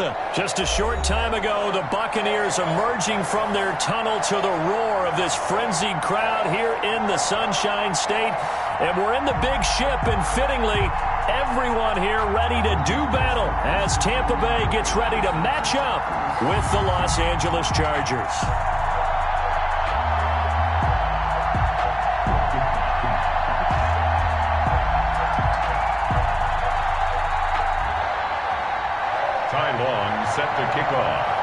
Arizona. Just a short time ago, the Buccaneers emerging from their tunnel to the roar of this frenzied crowd here in the Sunshine State. And we're in the big ship, and fittingly, everyone here ready to do battle as Tampa Bay gets ready to match up with the Los Angeles Chargers. Ty Long set to kick off.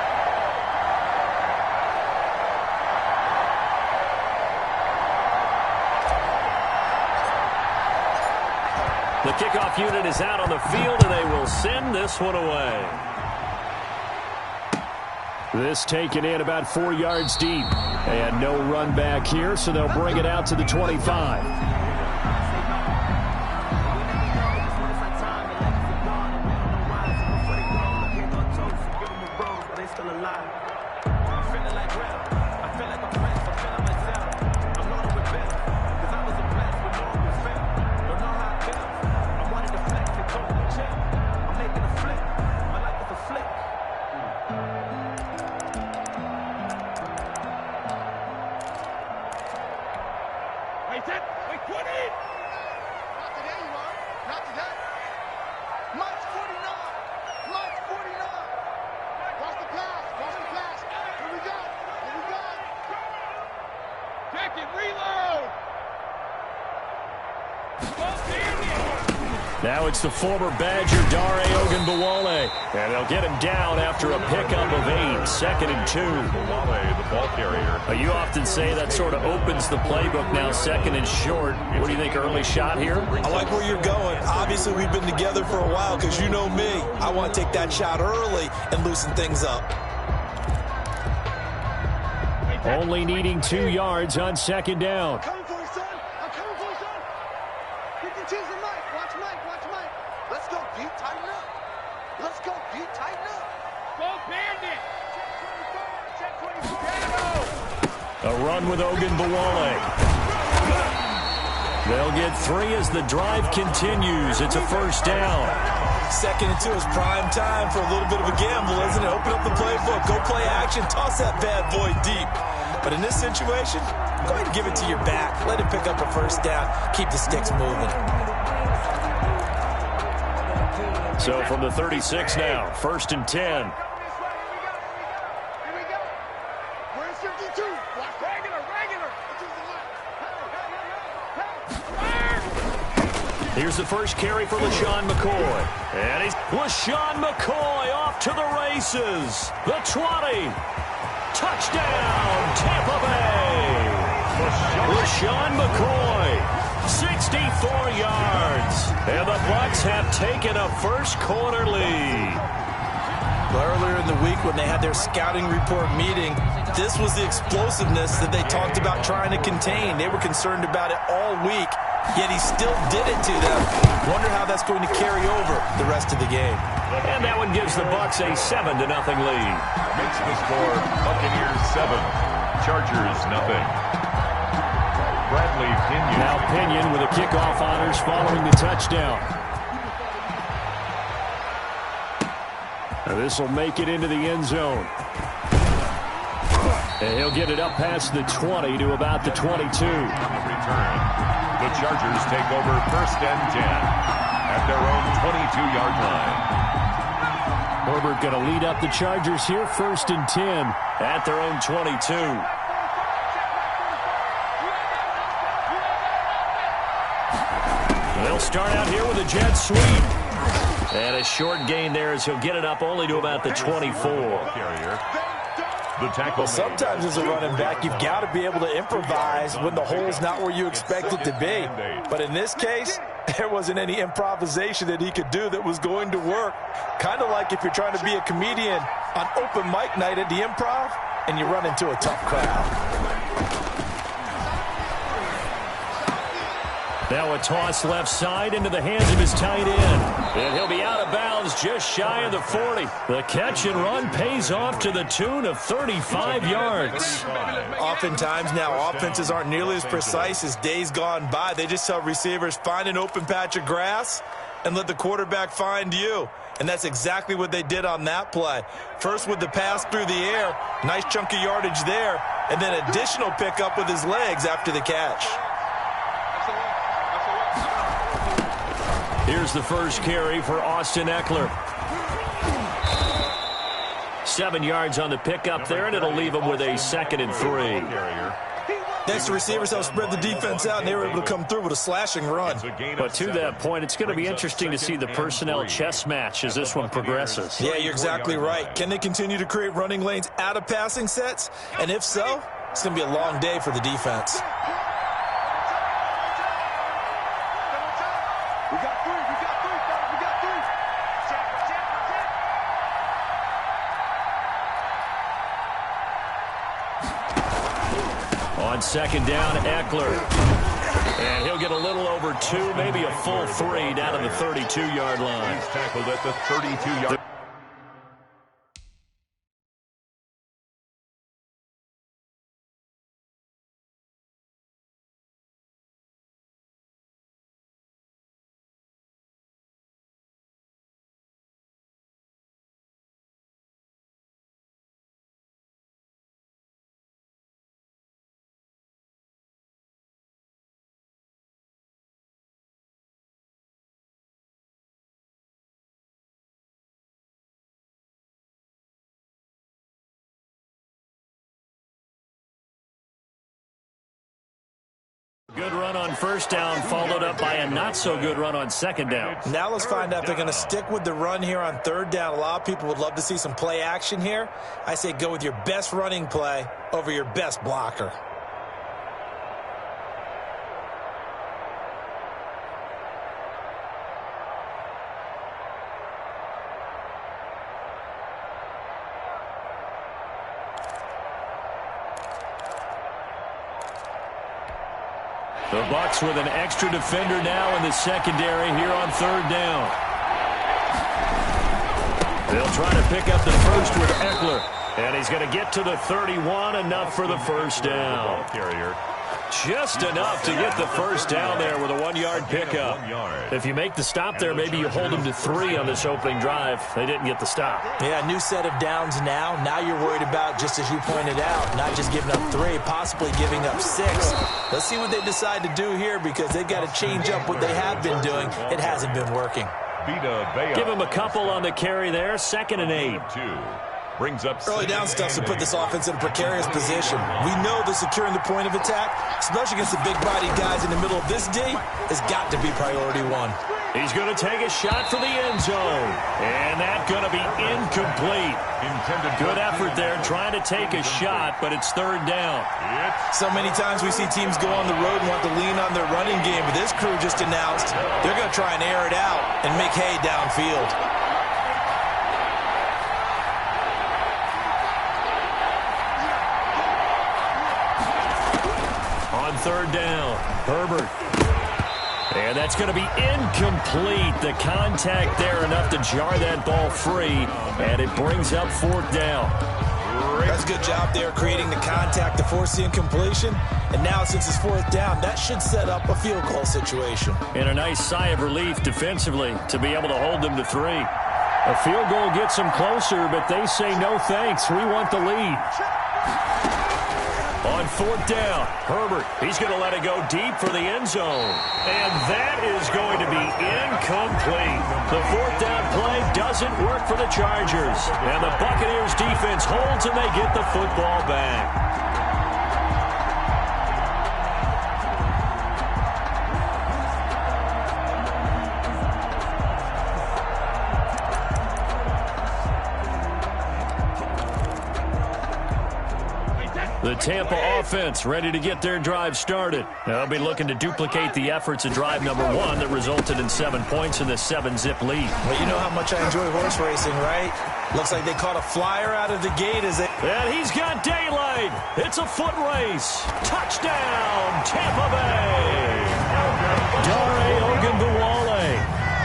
The kickoff unit is out on the field, and they will send this one away. This taken in about 4 yards deep. And no run back here, so they'll bring it out to the 25. Now it's the former Badger Dare Ogunbowale, and they'll get him down after a pickup of 8, 2nd and 2. Bowale, the ball carrier. You often say that sort of opens the playbook now, 2nd and short. What do you think, early shot here? I like where you're going. Obviously, we've been together for a while because you know me. I want to take that shot early and loosen things up. Only needing 2 yards on 2nd down. A run with Ogunbowale. They'll get 3 as the drive continues. It's a 1st down. 2nd and 2 is prime time for a little bit of a gamble, isn't it? Open up the playbook, go play action, toss that bad boy deep. But in this situation, go ahead and give it to your back. Let him pick up a 1st down. Keep the sticks moving. So from the 36 now, 1st and 10. Here's the first carry for LaShawn McCoy. And he's LaShawn McCoy off to the races. The 20. Touchdown, Tampa Bay. LaShawn McCoy, 64 yards. And the Bucs have taken a first-quarter lead. Well, earlier in the week when they had their scouting report meeting, this was the explosiveness that they talked about trying to contain. They were concerned about it all week, yet he still did it to them. Wonder how that's going to carry over the rest of the game. And that one gives the Bucs a 7-0 lead. Makes the score Buccaneers 7, Chargers 0. Bradley Pinion. Now Pinion with a kickoff honors following the touchdown. This will make it into the end zone. And he'll get it up past the 20 to about the 22. On the return, the Chargers take over 1st and 10 at their own 22-yard line. Herbert going to lead up the Chargers here, 1st and 10 at their own 22. They'll start out here with a jet sweep. And a short gain there as he'll get it up only to about the 24. Well, sometimes as a running back, you've got to be able to improvise when the hole's not where you expect it to be. But in this case, there wasn't any improvisation that he could do that was going to work. Kind of like if you're trying to be a comedian on open mic night at the Improv and you run into a tough crowd. Now a toss left side into the hands of his tight end. And he'll be out of bounds just shy of the 40. The catch and run pays off to the tune of 35 yards. Oftentimes now offenses aren't nearly as precise as days gone by. They just tell receivers, find an open patch of grass and let the quarterback find you. And that's exactly what they did on that play. First with the pass through the air, nice chunk of yardage there, and then additional pickup with his legs after the catch. Here's the first carry for Austin Eckler. 7 yards on the pickup there, and it'll leave him with a 2nd and 3. Next, the receivers helped spread the defense out, and they were able to come through with a slashing run. But to that point, it's going to be interesting to see the personnel chess match as this one progresses. Yeah, you're exactly right. Can they continue to create running lanes out of passing sets? And if so, it's going to be a long day for the defense. On 2nd down, Eckler. And he'll get a little over 2, maybe a full 3 down to the 32-yard line. He's tackled at the 32-yard. Good run on 1st down, followed up by a not-so-good run on 2nd down. Now let's find out if they're going to stick with the run here on 3rd down. A lot of people would love to see some play action here. I say go with your best running play over your best blocker. The Bucs with an extra defender now in the secondary here on 3rd down. They'll try to pick up the first with Eckler. And he's going to get to the 31, enough for the 1st down. Just enough to get the 1st down there with a 1-yard pickup. If you make the stop there, maybe you hold them to 3 on this opening drive. They didn't get the stop. Yeah, new set of downs now. Now you're worried about, just as you pointed out, not just giving up 3, possibly giving up 6. Let's see what they decide to do here, because they've got to change up what they have been doing. It hasn't been working. Give him a couple on the carry there. 2nd and 8. Brings up early down stuff to put this offense in a precarious position. We know that securing the point of attack, especially against the big-bodied guys in the middle of this D, has got to be priority 1. He's going to take a shot for the end zone. And that's going to be incomplete. Good effort there trying to take a shot, but it's 3rd down. So many times we see teams go on the road and want to lean on their running game, but this crew just announced they're going to try and air it out and make hay downfield. On 3rd down, Herbert. And that's going to be incomplete. The contact there enough to jar that ball free, and it brings up 4th down. That's a good job there creating the contact to force the incompletion. And now since it's 4th down, that should set up a field goal situation. And a nice sigh of relief defensively to be able to hold them to 3. A field goal gets them closer, but they say no thanks. We want the lead. On 4th down, Herbert, he's going to let it go deep for the end zone. And that is going to be incomplete. The 4th down play doesn't work for the Chargers. And the Buccaneers defense holds and they get the football back. The Tampa offense ready to get their drive started. They'll be looking to duplicate the efforts of drive number 1 that resulted in 7 points in the 7-zip lead. Well, you know how much I enjoy horse racing, right? Looks like they caught a flyer out of the gate as they... And he's got daylight. It's a foot race. Touchdown, Tampa Bay. Dare Ogunbowale,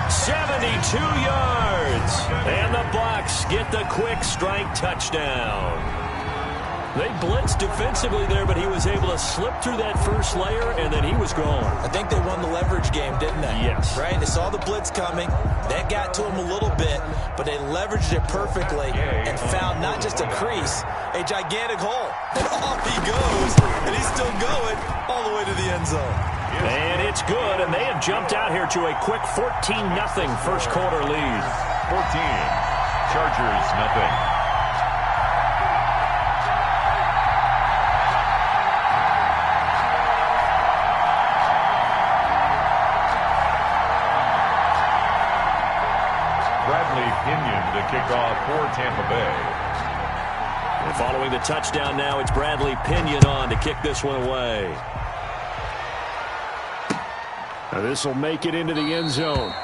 72 yards. And the Bucs get the quick strike touchdown. They blitzed defensively there, but he was able to slip through that first layer, and then he was gone. I think they won the leverage game, didn't they? Yes. Right? They saw the blitz coming. That got to him a little bit, but they leveraged it perfectly and found not just a crease, a gigantic hole. And off he goes, and he's still going all the way to the end zone. And it's good, and they have jumped out here to a quick 14-0 first quarter lead. 14, Chargers nothing. Pinion to kick off for Tampa Bay. And following the touchdown now, it's Bradley Pinion on to kick this one away. Now this will make it into the end zone.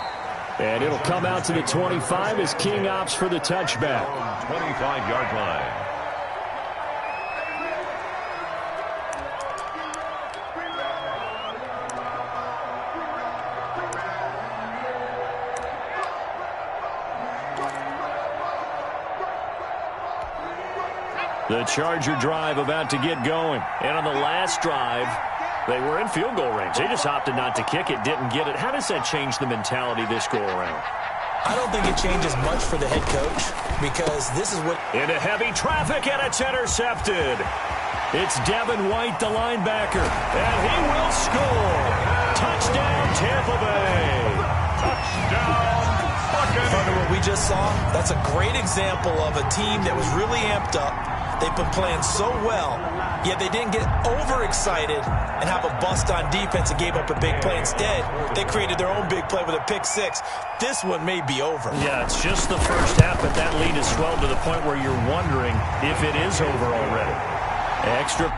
And it'll come out to the 25 as King opts for the touchback. 25-yard line. The Charger drive about to get going. And on the last drive, they were in field goal range. They just opted not to kick it, didn't get it. How does that change the mentality this go around? I don't think it changes much for the head coach because this is what... Into heavy traffic, and it's intercepted. It's Devin White, the linebacker, and he will score. Touchdown, Tampa Bay. Touchdown, Buccaneers. Under what we just saw, that's a great example of a team that was really amped up. They've been playing so well, yet they didn't get overexcited and have a bust on defense and gave up a big play. Instead, they created their own big play with a pick six. This one may be over. Yeah, it's just the first half, but that lead has swelled to the point where you're wondering if it is over already. Extra.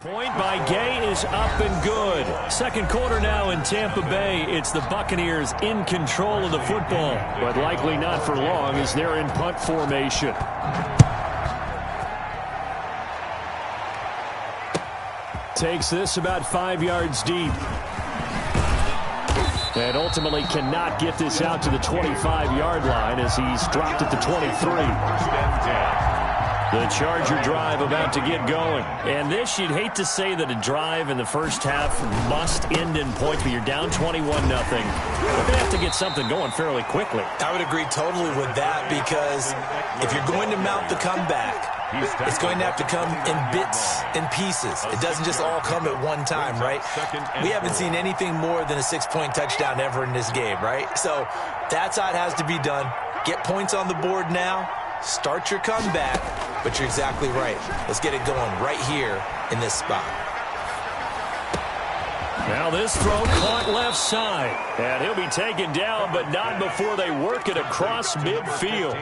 Point by Gay is up and good. Second quarter now in Tampa Bay. It's the Buccaneers in control of the football, but likely not for long as they're in punt formation. Takes this about 5 yards deep. And ultimately cannot get this out to the 25-yard line as he's dropped at the 23. First and 10. The Charger drive about to get going. And this, you'd hate to say that a drive in the first half must end in points, but you're down 21-0. They're going to have to get something going fairly quickly. I would agree totally with that because if you're going to mount the comeback, it's going to have to come in bits and pieces. It doesn't just all come at one time, right? We haven't seen anything more than a 6-point touchdown ever in this game, right? So that's how it has to be done. Get points on the board now. Start your comeback, but you're exactly right. Let's get it going right here in this spot. Now this throw caught left side. And he'll be taken down, but not before they work it across midfield.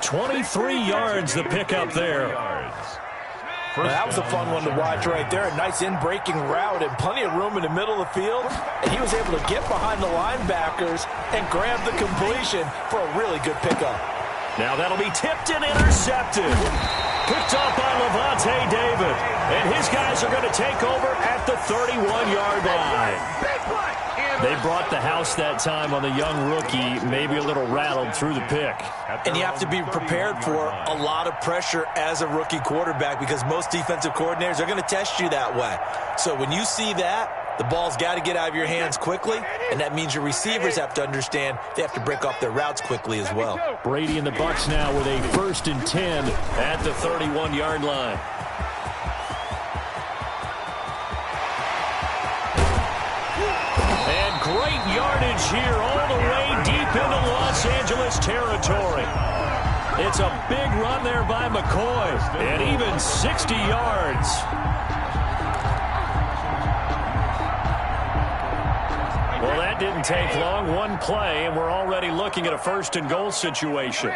23 yards the pickup there. Well, that was a fun one to watch right there. A nice in-breaking route and plenty of room in the middle of the field. And he was able to get behind the linebackers and grab the completion for a really good pickup. Now that'll be tipped and intercepted. Picked off by Levante David. And his guys are going to take over at the 31-yard line. They brought the house that time on the young rookie, maybe a little rattled through the pick. And you have to be prepared for a lot of pressure as a rookie quarterback because most defensive coordinators are going to test you that way. So when you see that, the ball's got to get out of your hands quickly, and that means your receivers have to understand they have to break off their routes quickly as well. Brady and the Bucs now with a 1st and 10 at the 31-yard line. And great yardage here all the way deep into Los Angeles territory. It's a big run there by McCoy, and even 60 yards. Well, that didn't take long. One play, and we're already looking at a 1st and goal situation.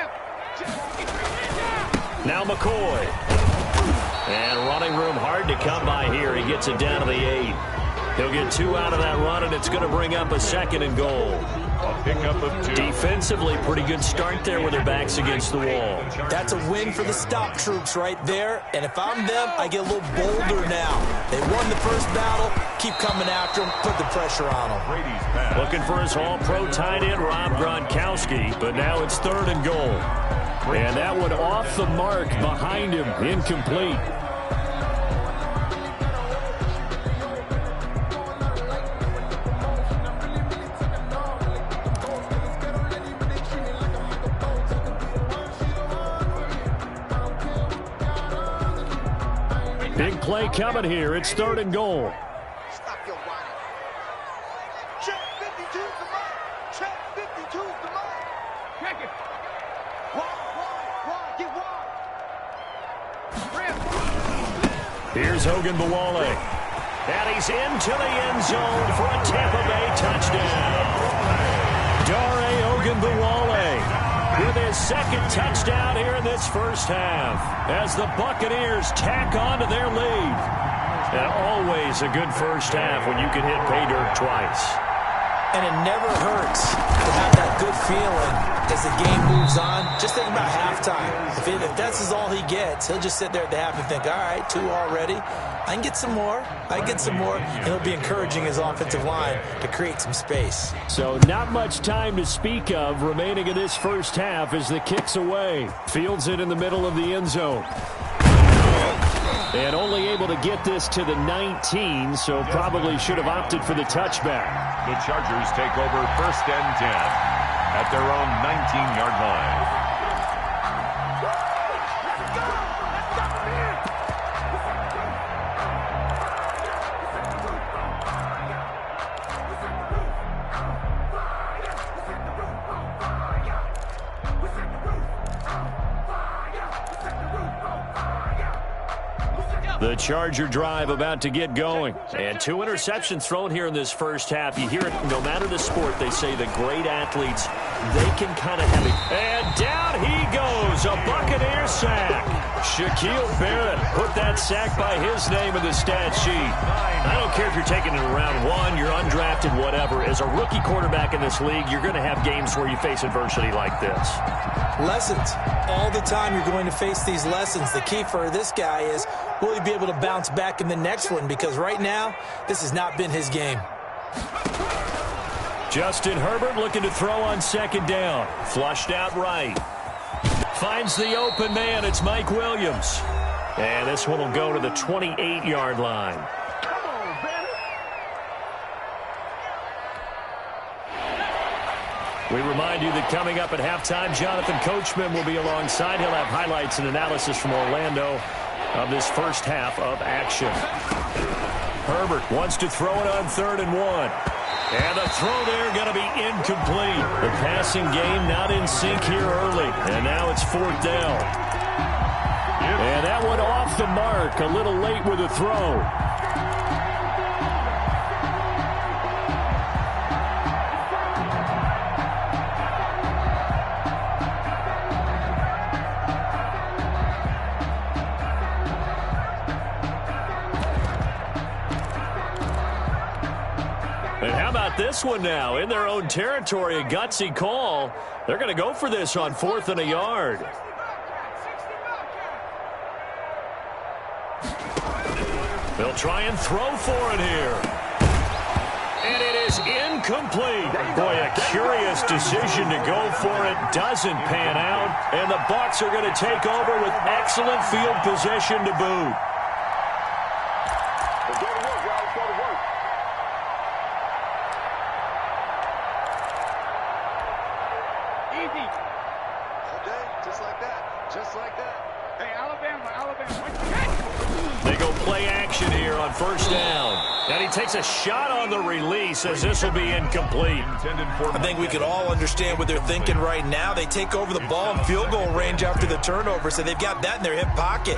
Now McCoy. And running room hard to come by here. He gets it down to the 8. He'll get 2 out of that run, and it's going to bring up a 2nd and goal. A pickup of 2. Defensively, pretty good start there with their backs against the wall. That's a win for the stop troops right there. And if I'm them, I get a little bolder now. They won the first battle. Keep coming after them. Put the pressure on them. Brady's pass. Looking for his all-pro tight end, Rob Gronkowski. But now it's 3rd and goal. And that one off the mark behind him. Incomplete. Big play coming here. It's 3rd and goal. Stop your whining. Check 52's the mark. Check 52's the mark. Check it. Wide. Get wide. Here's Hogan Bawale. And he's into the end zone for a Tampa Bay touchdown. Dare Hogan Bawale with his 2nd touchdown here in this first half as the Buccaneers tack on to their lead. And always a good first half when you can hit pay dirt twice. And it never hurts to have that good feeling as the game moves on. Just think about halftime. If that's all he gets, he'll just sit there at the half and think, all right, 2 already. I can get some more. And he'll be encouraging his offensive line to create some space. So not much time to speak of remaining in this first half as the kick's away. Fields it in the middle of the end zone. And only able to get this to the 19, so probably should have opted for the touchback. The Chargers take over 1st and 10 at their own 19-yard line. The Charger drive about to get going. And 2 interceptions thrown here in this first half. You hear it no matter the sport. They say the great athletes, they can kind of have it. And down he goes. A Buccaneer sack. Shaquille Barrett put that sack by his name in the stat sheet. I don't care if you're taking it in round 1, you're undrafted, whatever. As a rookie quarterback in this league, you're going to have games where you face adversity like this. Lessons. All the time you're going to face these lessons. The key for this guy is, will he be able to bounce back in the next one? Because right now, this has not been his game. Justin Herbert looking to throw on 2nd down. Flushed out right. Finds the open man. It's Mike Williams. And this one will go to the 28-yard line. We remind you that coming up at halftime, Jonathan Coachman will be alongside. He'll have highlights and analysis from Orlando of this first half of action. Herbert wants to throw it on 3rd and 1. And the throw there going to be incomplete. The passing game not in sync here early. And now it's 4th down. And that one off the mark. A little late with the throw. And how about this one now? In their own territory, a gutsy call. They're going to go for this on 4th and a yard. They'll try and throw for it here. And it is incomplete. Boy, a curious decision to go for it. Doesn't pan out. And the Bucs are going to take over with excellent field position to boot. They go play action here on 1st down. And he takes a shot on the release as this will be incomplete. I think we could all understand what they're thinking right now. They take over the ball in field goal range after the turnover, so they've got that in their hip pocket.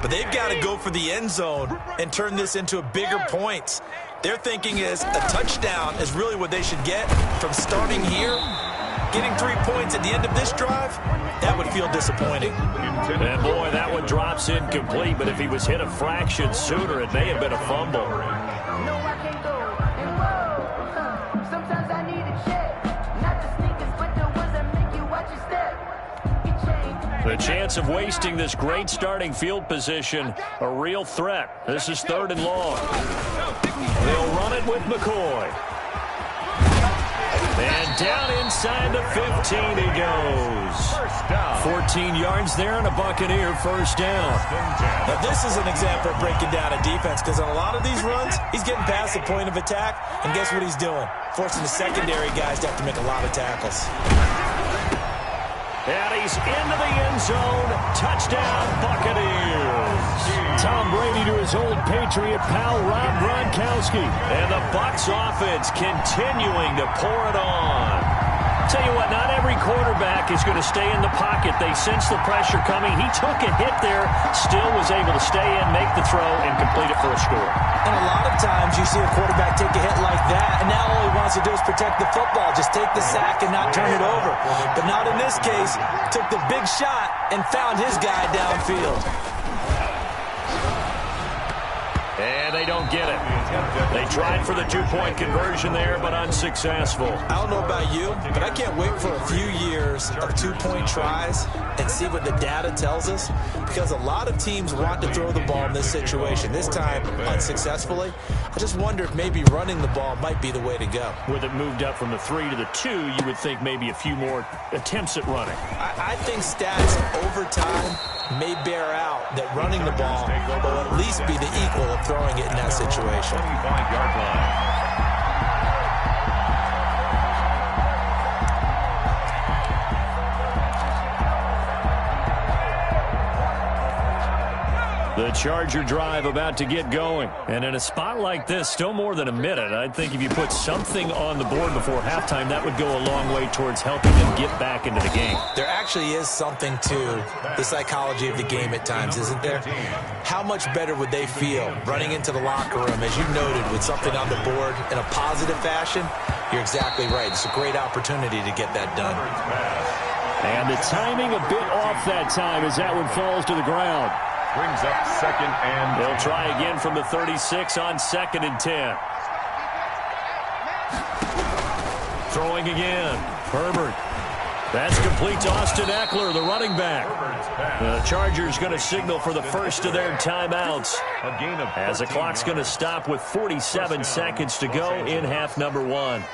But they've got to go for the end zone and turn this into a bigger points. Their thinking is a touchdown is really what they should get from starting here. Getting 3 points at the end of this drive, that would feel disappointing. And boy, that one drops incomplete, but if he was hit a fraction sooner, it may have been a fumble. The chance of wasting this great starting field position, a real threat. This is 3rd and long. They'll run it with McCoy. And down inside the 15 he goes. 14 yards there and a Buccaneer first down. Now this is an example of breaking down a defense, because on a lot of these runs, he's getting past the point of attack, and guess what he's doing? Forcing the secondary guys to have to make a lot of tackles. And he's into the end zone. Touchdown, Buccaneers. Tom Brady to his old Patriot pal, Rob Gronkowski. And the Bucs offense continuing to pour it on. Tell you what, not every quarterback is going to stay in the pocket. They sense the pressure coming. He took a hit there, still was able to stay in, make the throw, and complete it for a score. And a lot of times you see a quarterback take a hit like that, and now all he wants to do is protect the football. Just take the sack and not turn it over. But not in this case. Took the big shot and found his guy downfield. And they don't get it. They tried for the two-point conversion there, but unsuccessful. I don't know about you, but I can't wait for a few years of two-point tries and see what the data tells us, because a lot of teams want to throw the ball in this situation. This time, unsuccessfully. I just wonder if maybe running the ball might be the way to go. With it moved up from the 3 to the 2, you would think maybe a few more attempts at running. I think stats over time may bear out that running the ball will at least be the equal of throwing it in that situation. 25-yard line. The Charger drive about to get going. And in a spot like this, still more than a minute, I think if you put something on the board before halftime, that would go a long way towards helping them get back into the game. There actually is something to the psychology of the game at times, isn't there? How much better would they feel running into the locker room, as you noted, with something on the board in a positive fashion? You're exactly right. It's a great opportunity to get that done. And the timing a bit off that time as that one falls to the ground. Brings up 2nd and... They'll try again from the 36 on 2nd and 10. Throwing again. Herbert. That's complete to Austin Eckler, the running back. The Chargers going to signal for the first of their timeouts, A gain of as the clock's going to stop with 47 seconds to go in half number 1.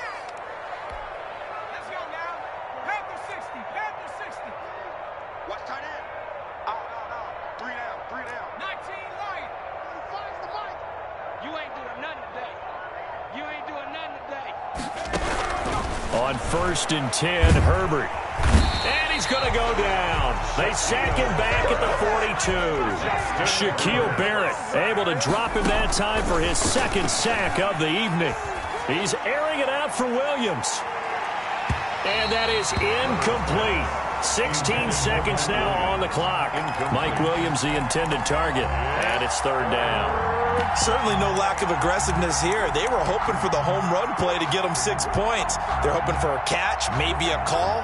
On 1st and 10, Herbert. And he's going to go down. They sack him back at the 42. Shaquille Barrett able to drop him that time for his 2nd sack of the evening. He's airing it out for Williams. And that is incomplete. 16 seconds now on the clock. Mike Williams, the intended target. And it's 3rd down. Certainly no lack of aggressiveness here. They were hoping for the home run play to get them 6 points. They're hoping for a catch, maybe a call,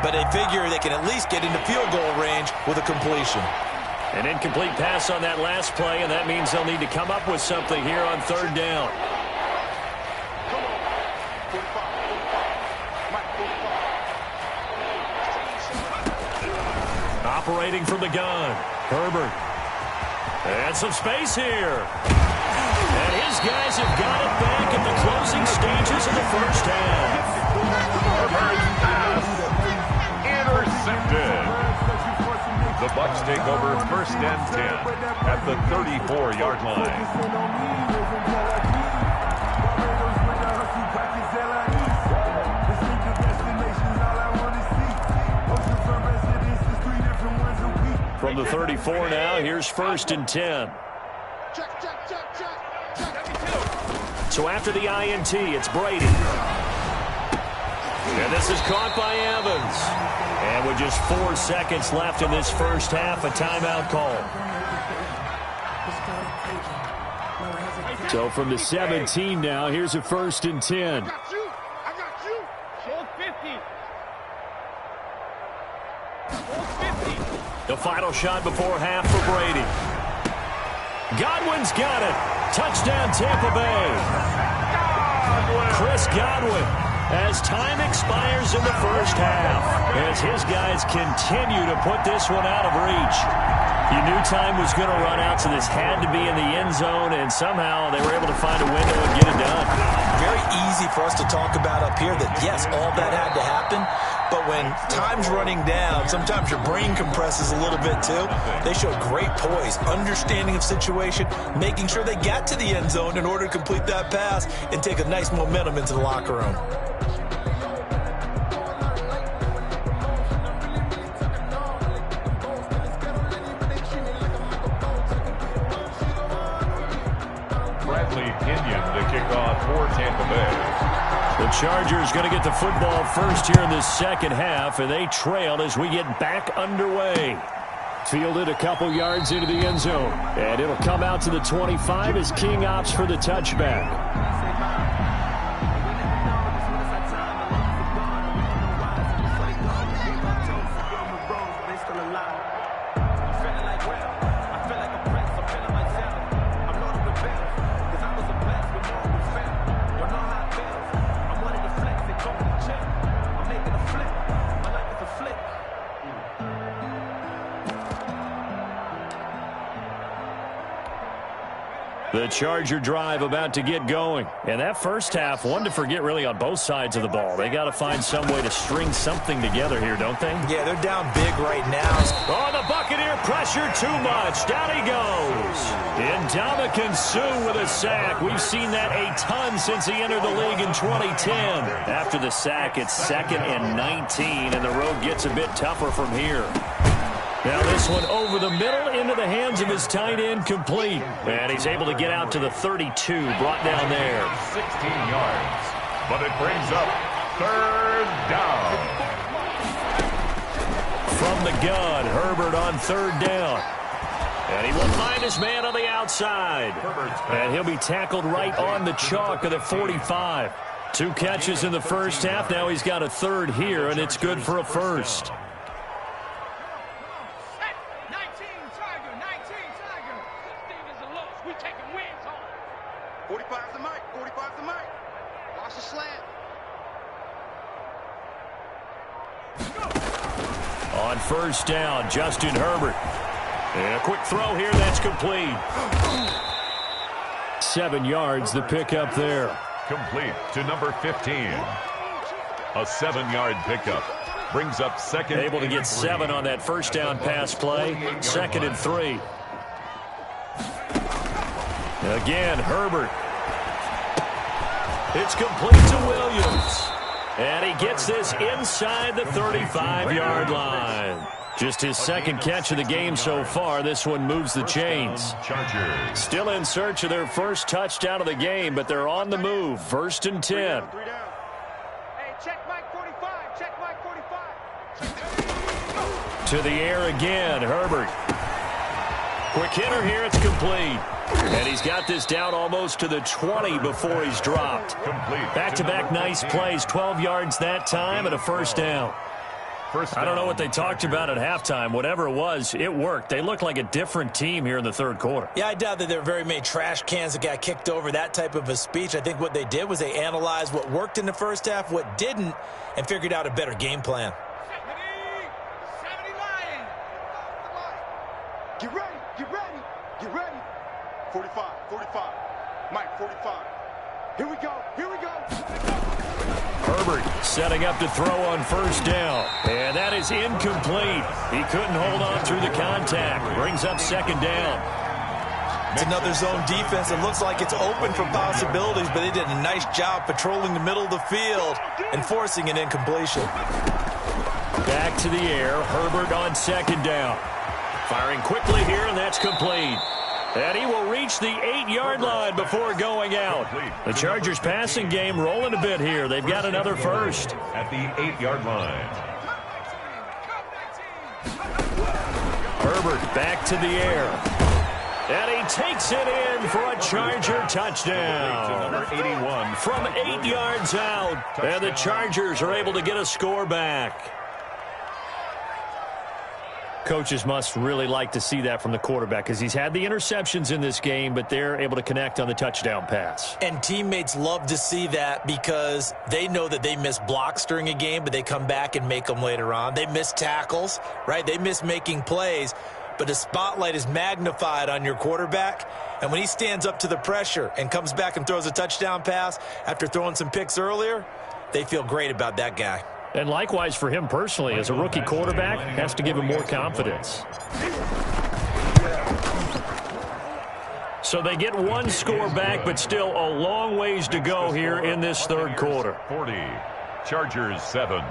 but they figure they can at least get into field goal range with a completion. An incomplete pass on that last play, and that means they'll need to come up with something here on 3rd down. Operating from the gun, Herbert. And some space here. And his guys have got it back at the closing stages of the first half. Herbert's pass intercepted. The Bucs take over 1st and 10 at the 34-yard line. From the 34 now, here's 1st and 10. So after the INT, it's Brady. And this is caught by Evans. And with just 4 seconds left in this first half, a timeout call. So from the 17 now, here's a 1st and 10. I got you. Hold 50. The final shot before half for Brady. Godwin's got it. Touchdown, Tampa Bay. Chris Godwin as time expires in the first half, as his guys continue to put this one out of reach. You knew time was going to run out, so this had to be in the end zone, and somehow they were able to find a window and get it done. Very easy for us to talk about up here that, yes, all that had to happen, but when time's running down, sometimes your brain compresses a little bit too. They showed great poise, understanding of situation, making sure they got to the end zone in order to complete that pass and take a nice momentum into the locker room. To kick off for Tampa Bay. The Chargers going to get the football first here in the second half, and they trail as we get back underway. Fielded a couple yards into the end zone, and it'll come out to the 25 as King opts for the touchback. The Charger drive about to get going. And that first half, one to forget really on both sides of the ball. They got to find some way to string something together here, don't they? Yeah, they're down big right now. Oh, the Buccaneer pressure too much. Down he goes. Ndamukong Suh with a sack. We've seen that a ton since he entered the league in 2010. After the sack, it's 2nd and 19, and the road gets a bit tougher from here. Now this one over the middle into the hands of his tight end, complete. And he's able to get out to the 32, brought down there. 16 yards, but it brings up 3rd down. From the gun, Herbert on 3rd down. And he will find his man on the outside. And he'll be tackled right on the chalk of the 45. 2 catches in the first half. Now he's got a 3rd here, and it's good for a first. 45's the mic. 45's the mic. Watch the slant. On 1st down, Justin Herbert. And a quick throw here, that's complete. 7 yards, the pickup there. Complete to number 15. A 7-yard pickup. Brings up 2nd. Able to get 7 on that 1st down pass play. 2nd and 3. Again, Herbert. It's complete to Williams. And he gets this inside the 35-yard line. Just his 2nd catch of the game so far. This one moves the chains. Chargers. Still in search of their first touchdown of the game, but they're on the move. 1st and 10. Hey, check Mike 45. Check Mike 45. To the air again, Herbert. Quick hitter here, it's complete. And he's got this down almost to the 20 before he's dropped. Back-to-back nice plays, 12 yards that time and a 1st down. I don't know what they talked about at halftime. Whatever it was, it worked. They looked like a different team here in the 3rd quarter. Yeah, I doubt that there were very many trash cans that got kicked over, that type of a speech. I think what they did was they analyzed what worked in the first half, what didn't, and figured out a better game plan. 70 Lions. Get ready. Get ready. Get ready. 45. 45. Mike 45. Here we go. Here we go. Herbert setting up to throw on 1st down. And that is incomplete. He couldn't hold on through the contact. Brings up 2nd down. It's another zone defense. It looks like it's open for possibilities, but they did a nice job patrolling the middle of the field and forcing an incompletion. Back to the air. Herbert on 2nd down. Firing quickly here, and that's complete. And he will reach the 8-yard line before going out. The Chargers passing game rolling a bit here. They've got another first. At the 8-yard line. Herbert back to the air. And he takes it in for a Charger touchdown. Number 81. From 8 yards out. And the Chargers are able to get a score back. Coaches must really like to see that from the quarterback because he's had the interceptions in this game, but they're able to connect on the touchdown pass. And teammates love to see that because they know that they miss blocks during a game, but they come back and make them later on. They miss tackles, right? They miss making plays, but the spotlight is magnified on your quarterback. And when he stands up to the pressure and comes back and throws a touchdown pass after throwing some picks earlier, they feel great about that guy. And likewise for him personally, as a rookie quarterback, has to give him more confidence. So they get one score back, but still a long ways to go here in this third quarter. 40, Chargers 7.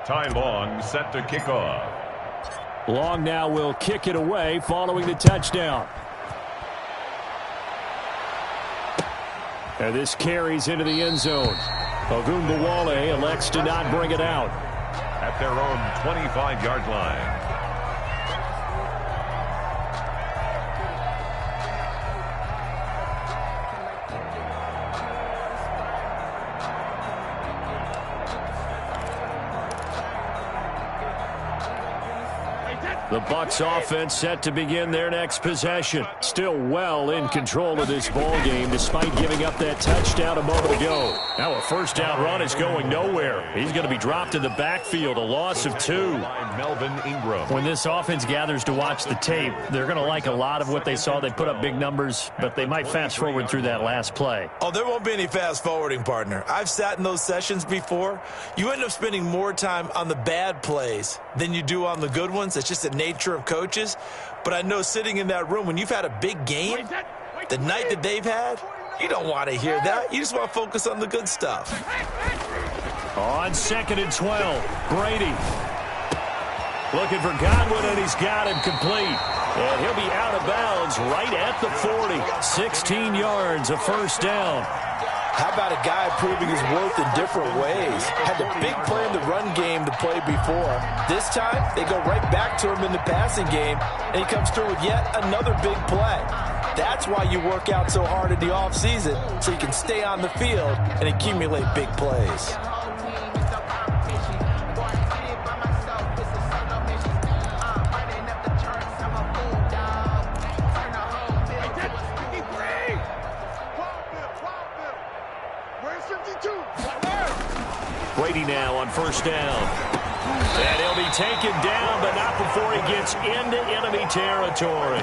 Ty Long set to kick off. Long now will kick it away following the touchdown. And this carries into the end zone. Ogunbowale elects to not bring it out. At their own 25-yard line. The Bucs offense set to begin their next possession. Still well in control of this ball game despite giving up that touchdown a moment ago. Now a first down run is going nowhere. He's going to be dropped in the backfield, a loss of 2. Melvin Ingram. When this offense gathers to watch the tape, they're going to like a lot of what they saw. They put up big numbers, but they might fast forward through that last play. Oh, there won't be any fast forwarding, partner. I've sat in those sessions before. You end up spending more time on the bad plays than you do on the good ones. It's just the nature of coaches. But I know sitting in that room, when you've had a big game, the night that they've had, you don't want to hear that. You just want to focus on the good stuff. On 2nd and 12, Brady looking for Godwin, and he's got him complete. And he'll be out of bounds right at the 40. 16 yards, a first down. How about a guy proving his worth in different ways? Had the big play in the run game to play before. This time, they go right back to him in the passing game, and he comes through with yet another big play. That's why you work out so hard in the offseason, so you can stay on the field and accumulate big plays. Brady now on first down. And he'll be taken down, but not before he gets into enemy territory.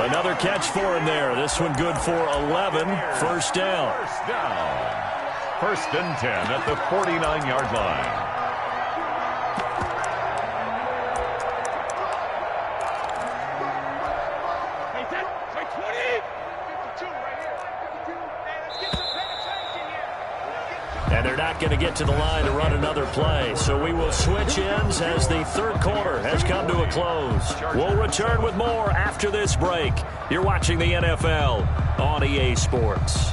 Another catch for him there. This one good for 11. First down. First and 10 at the 49-yard line. And they're not going to get to the line to run another play. So we will switch ends as the third quarter has come to a close. We'll return with more after this break. You're watching the NFL on EA Sports.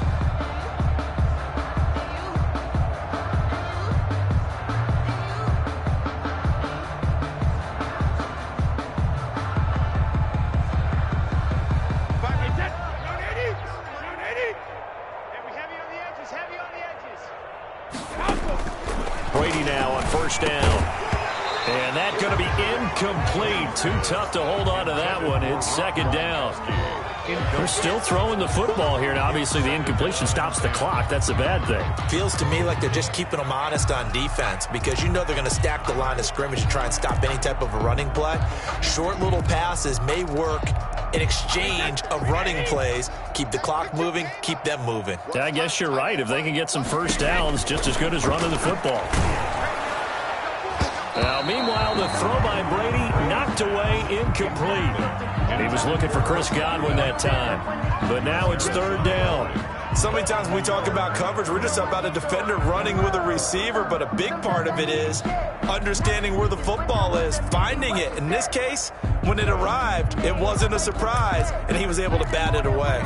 Brady now on first down. And that's going to be incomplete. Too tough to hold on to that one. It's second down. They're still throwing the football here. Now, obviously, the incompletion stops the clock. That's a bad thing. Feels to me like they're just keeping them honest on defense because you know they're going to stack the line of scrimmage and try and stop any type of a running play. Short little passes may work in exchange of running plays. Keep the clock moving, keep them moving. Yeah, I guess you're right. If they can get some first downs, just as good as running the football. Now, meanwhile, the throw by Brady knocked away, incomplete. And he was looking for Chris Godwin that time. But now it's third down. So many times when we talk about coverage, we're just about a defender running with a receiver, but a big part of it is understanding where the football is, finding it. In this case, when it arrived, it wasn't a surprise, and he was able to bat it away.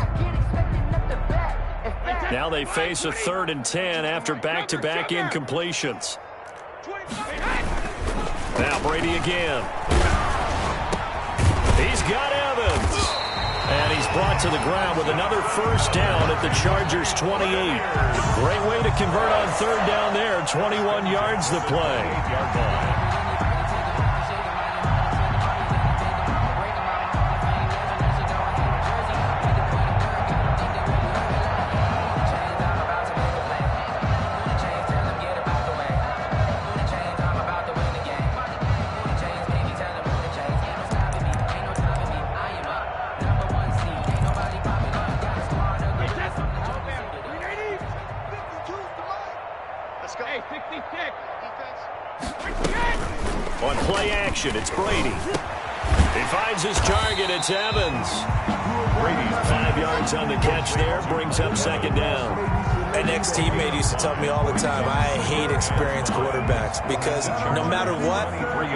Now they face a 3rd and 10 after back-to-back incompletions. Now Brady again. He's got Evans. And he's brought to the ground with another first down at the Chargers' 28. Great way to convert on third down there. 21 yards the play. On play action, it's Brady. He finds his target. It's Evans. Brady, 5 yards on the catch there, brings up second down. An ex-teammate used to tell me all the time, I hate experienced quarterbacks because no matter what,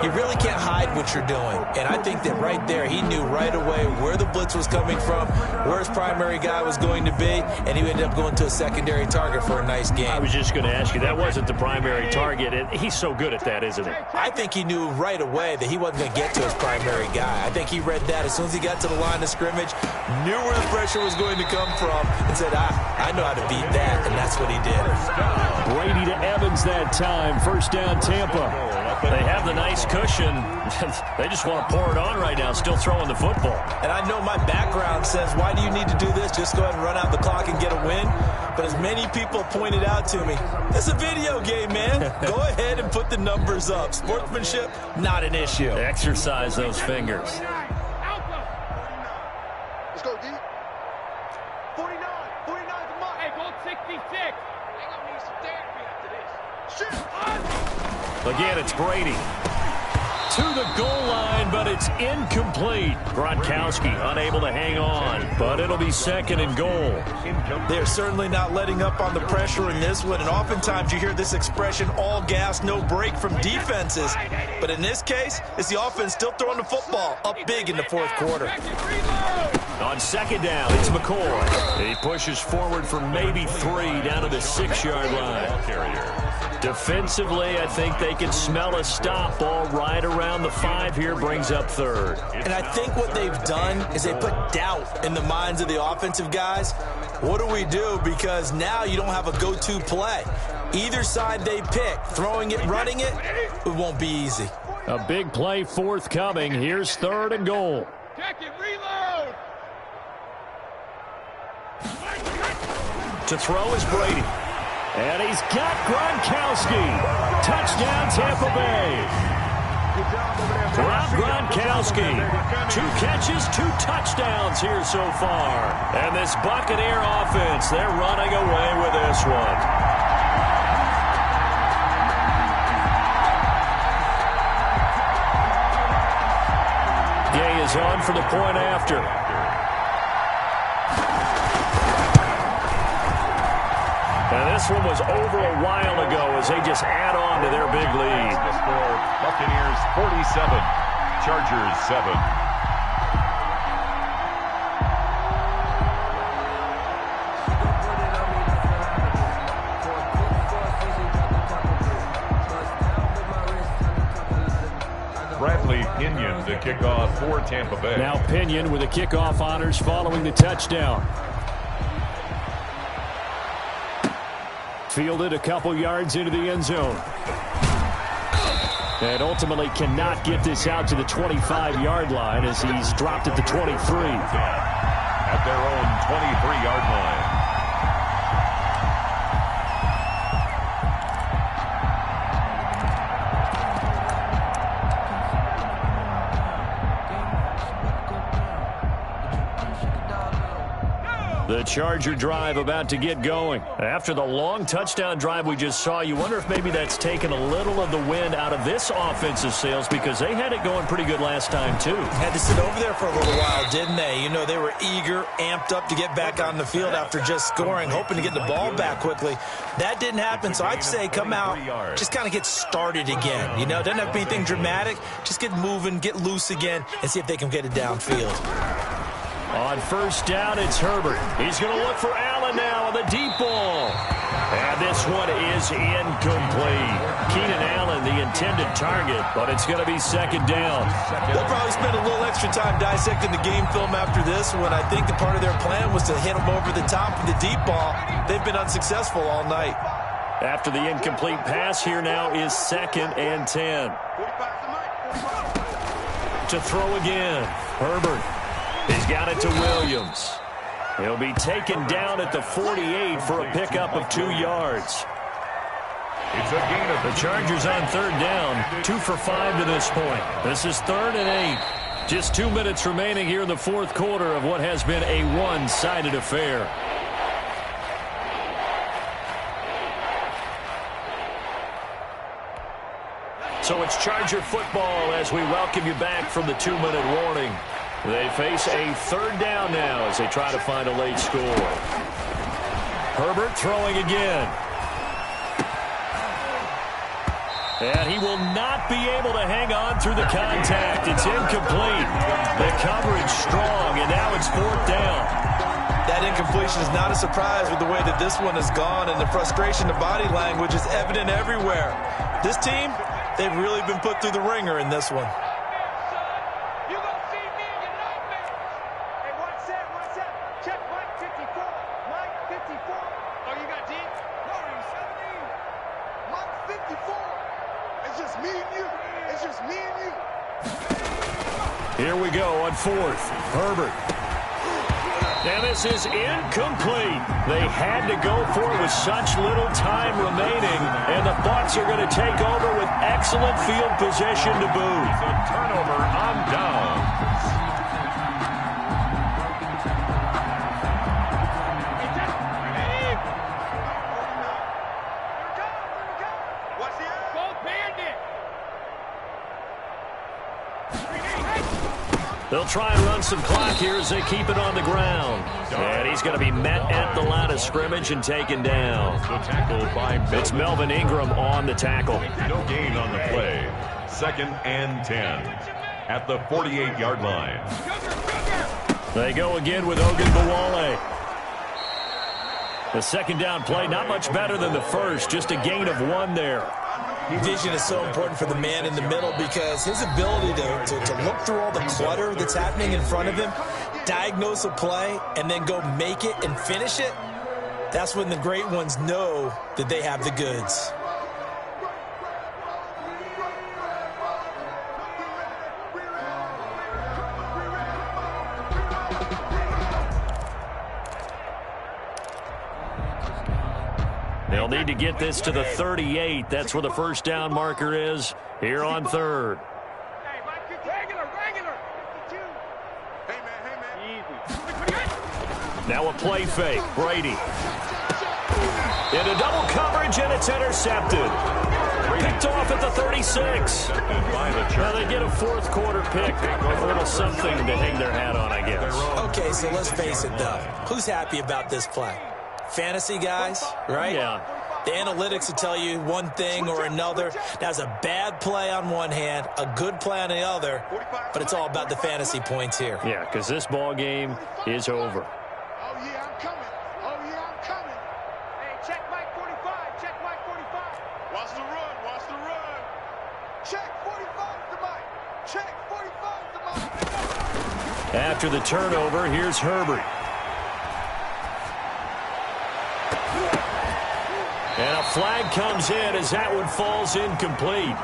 you really can't hide what you're doing. And I think that right there, he knew right away where the blitz was coming from, where his primary guy was going to be, and he ended up going to a secondary target for a nice game. I was just going to ask you, that wasn't the primary target, and he's so good at that, isn't he? I think he knew right away that he wasn't going to get to his primary guy. I think he read that as soon as he got to the line of scrimmage, knew where the pressure was going to come from, and said, I know how to beat that. And that's what he did. Brady to Evans that time. First down, Tampa. They have the nice cushion. They just want to pour it on right now, still throwing the football. And I know my background says, why do you need to do this? Just go ahead and run out the clock and get a win. But as many people pointed out to me, it's a video game, man. Go ahead and put the numbers up. Sportsmanship, not an issue. Exercise those fingers. Let's go, D. 49 the mark. Hey, go 66. They gonna need some therapy after this. Shit. Again, it's Brady. To the goal line, but it's incomplete. Gronkowski unable to hang on, but it'll be second and goal. They're certainly not letting up on the pressure in this one, and oftentimes you hear this expression, all gas, no break from defenses. But in this case, it's the offense still throwing the football up big in the fourth quarter. On second down, it's McCoy. He pushes forward for maybe 3 down to the 6-yard line. Defensively, I think they can smell a stop. Ball right around the 5 here, brings up third. And I think what they've done is they put doubt in the minds of the offensive guys. What do we do? Because now you don't have a go-to play. Either side they pick, throwing it, running it, it won't be easy. A big play forthcoming. Here's third and goal. Check it, reload. To throw is Brady. And he's got Gronkowski. Touchdown, Tampa Bay. Rob Gronkowski. 2 catches, 2 touchdowns here so far. And this Buccaneer offense, they're running away with this one. Gay is on for the point after. And this one was over a while ago as they just add on to their big lead. The score, Buccaneers 47, Chargers 7. Bradley Pinion to kick off for Tampa Bay. Now Pinion with the kickoff honors following the touchdown. Fielded a couple yards into the end zone. And ultimately cannot get this out to the 25-yard line as he's dropped at the 23. At their own 23-yard line. The Charger drive about to get going. After the long touchdown drive we just saw, you wonder if maybe that's taken a little of the wind out of this offensive sails because they had it going pretty good last time, too. Had to sit over there for a little while, didn't they? You know, they were eager, amped up to get back on the field after just scoring, hoping to get the ball back quickly. That didn't happen, so I'd say come out, just kind of get started again. You know, doesn't have to be anything dramatic. Just get moving, get loose again, and see if they can get it downfield. On first down, it's Herbert. He's going to look for Allen now on the deep ball. And this this one is incomplete. Keenan Allen, the intended target, but it's going to be second down. They'll probably spend a little extra time dissecting the game film after this one. I think the part of their plan was to hit them over the top with the deep ball. They've been unsuccessful all night. After the incomplete pass, here now is 2nd and 10. To throw again. Herbert. He's got it to Williams. He'll be taken down at the 48 for a pickup of 2 yards. It's a gain of The Chargers on 3rd down, 2 for 5 to this point. This is 3rd and 8. Just 2 minutes remaining here in the 4th quarter of what has been a one-sided affair. So it's Charger football as we welcome you back from the 2-minute warning. They face a 3rd down now as they try to find a late score. Herbert throwing again. And he will not be able to hang on through the contact. It's incomplete. The coverage strong, and now it's 4th down. That incompletion is not a surprise with the way that this one has gone, and the frustration, the body language is evident everywhere. This team, they've really been put through the ringer in this one. Here we go on 4th. Herbert. And this is incomplete. They had to go for it with such little time remaining. And the Bucs are going to take over with excellent field position to boot. It's a turnover on downs. They'll try and run some clock here as they keep it on the ground. And he's going to be met at the line of scrimmage and taken down. The tackle by Melvin. It's Melvin Ingram on the tackle. No gain on the play. 2nd and 10 at the 48-yard line. They go again with Ogunbowale. The 2nd down play, not much better than the first, just a gain of 1 there. Vision is so important for the man in the middle because his ability to look through all the clutter that's happening in front of him, diagnose a play, and then go make it and finish it, that's when the great ones know that they have the goods. They'll need to get this to the 38. That's where the 1st down marker is here on 3rd. Now a play fake. Brady. Into double coverage, and it's intercepted. Picked off at the 36. Now they get a 4th quarter pick. A little something to hang their hat on, I guess. Okay, so let's face it, though. Who's happy about this play? Fantasy guys, right? Yeah. The analytics will tell you one thing or another. That's a bad play on one hand, a good play on the other, but it's all about the fantasy points here. Yeah, because this ball game is over. Oh, yeah, I'm coming. Oh, yeah, I'm coming. Hey, check Mike 45. Check Mike 45. Watch the run. Watch the run. Check 45 to Mike. Check 45 to Mike. After the turnover, here's Herbert. And a flag comes in as that one falls incomplete.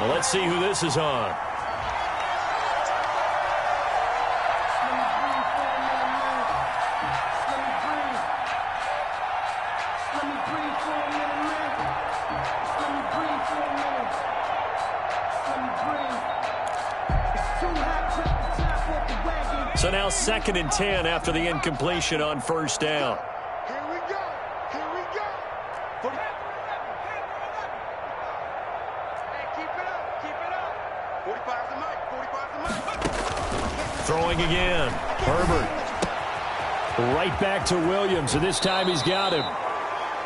Well, let's see who this is on. So now 2nd and 10 after the incompletion on 1st down. Here we go. Here we go. Hey, keep it up. Keep it up. 45 to Mike. 45 to Mike. Throwing again. Herbert. Right back to Williams, and this time he's got him.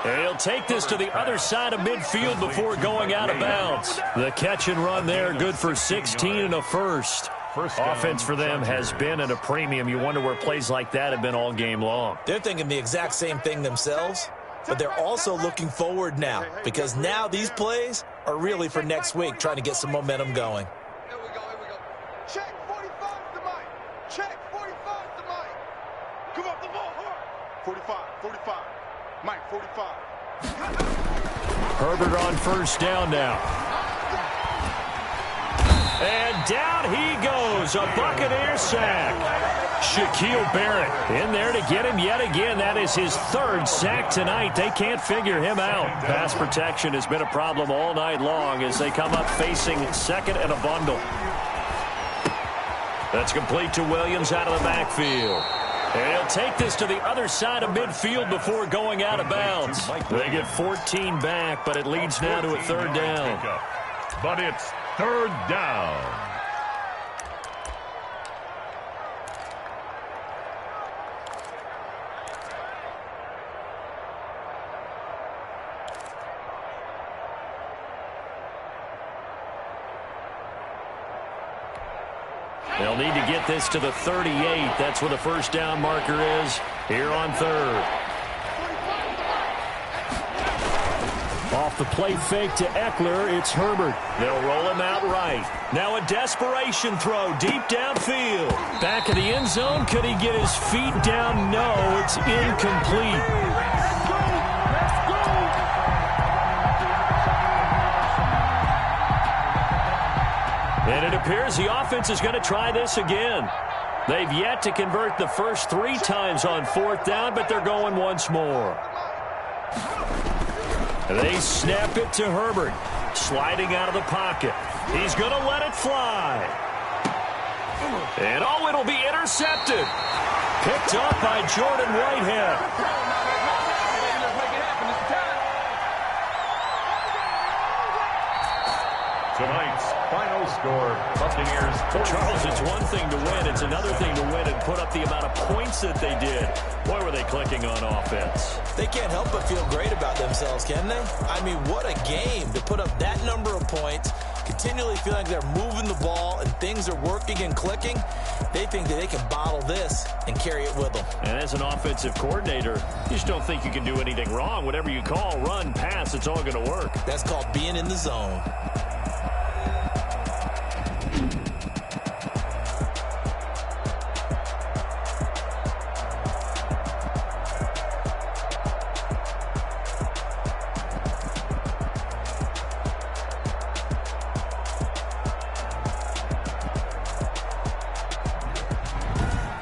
And he'll take this to the other side of midfield before going out of bounds. The catch and run there, good for 16 and a first. Offense for them has been at a premium. You wonder where plays like that have been all game long. They're thinking the exact same thing themselves. but they're also looking forward now because now these plays are really for next week, trying to get some momentum going. Here we go. Check 45 to Mike. Check 45 to Mike. Come up the ball hard. 45. Mike, 45. Herbert on first down now. And down he goes, a Buccaneer sack. Shaquille Barrett in there to get him yet again. That is his third sack tonight. They can't figure him out. Pass protection has been a problem all night long as they come up facing second and a bundle. That's complete to Williams out of the backfield. And he'll take this to the other side of midfield before going out of bounds. They get 14 back, but it leads now to a third down. But it's third down. They'll need to get this to the 38. That's where the first down marker is here on third. Off the play fake to Eckler, it's Herbert. They'll roll him out right. Now a desperation throw deep downfield. Back of the end zone. Could he get his feet down? No, it's incomplete. And it appears the offense is going to try this again. They've yet to convert the first 3 times on fourth down, but they're going once more. They snap it to Herbert, sliding out of the pocket. He's going to let it fly. And, oh, it'll be intercepted. Picked up by Jordan Whitehead. Tonight's final score, Buccaneers. Charles, it's one thing to win. It's another thing to win and put up the amount of points that they did. Boy, were they clicking on offense. They can't help but feel great about themselves, can they? I mean, what a game to put up that number of points, continually feel like they're moving the ball and things are working and clicking. They think that they can bottle this and carry it with them. And as an offensive coordinator, you just don't think you can do anything wrong. Whatever you call, run, pass, it's all going to work. That's called being in the zone.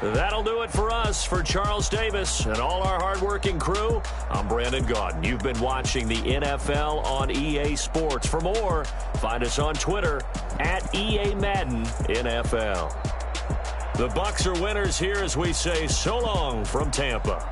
That'll do it for us. For Charles Davis and all our hardworking crew, I'm Brandon Gaudin. You've been watching the NFL on EA Sports. For more, find us on Twitter at EA Madden NFL. The Bucs are winners here as we say so long from Tampa.